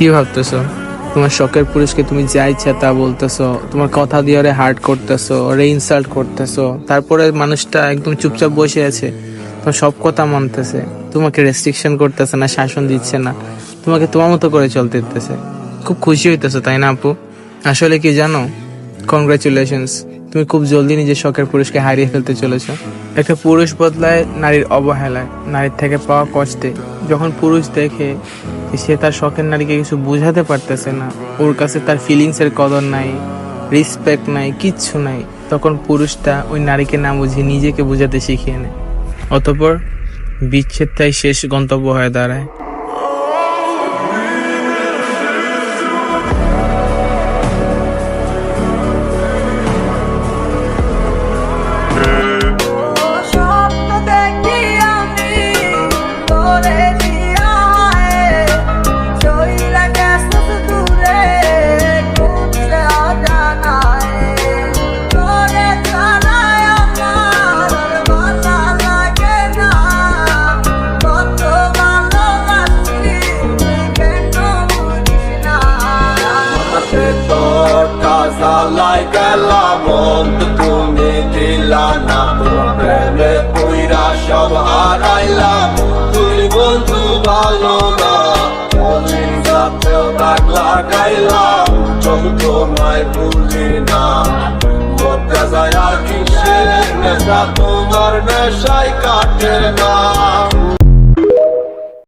কি ভাবতেছো? তোমার শখের পুরুষকে তুমি যা ইচ্ছা তা বলতেছো, তোমার কথা দিয়ে ওরে হার্ট করতেছো, ওরে ইনসাল্ট করতেছো, তারপরে মানুষটা একদম চুপচাপ বসে আছে, তোমার সব কথা মানতেছে, তোমাকে রেস্ট্রিকশন করতেছে না, শাসন দিচ্ছে না, তোমাকে তোমার মতো করে চলতে দিতেছে। খুব খুশি হইতেছো তাই না আপু? আসলে কি জানো, কংগ্রাচুলেশনস, তুমি খুব জলদি নিজের শখের পুরুষকে হারিয়ে ফেলতে চলেছো। একটা পুরুষ বদলায় নারীর অবহেলায়, নারীর থেকে পাওয়া কষ্টে। যখন পুরুষ দেখে যে সে তার শখের নারীকে কিছু বোঝাতে পারতেছে না, ওর কাছে তার ফিলিংসের কদর নাই, রেসপেক্ট নাই, কিচ্ছু নাই, তখন পুরুষটা ওই নারীকে না বুঝিয়ে নিজেকে বোঝাতে শিখিয়ে নেয়। অতঃপর বিচ্ছেদটাই শেষ গন্তব্য হয়ে দাঁড়ায়। জ্বালাই গেলা মন্ত তুমি দিলা না, প্রেমে পুইরা সব হারাইলাম, তুই বন্ধু ভালো না, মনের সাথেও দাগ লাগাইলাম, চোখ তোমায় ভুলি না, মরতে যায় আর কিসের নেশা তোমার নেশায় কাটে না।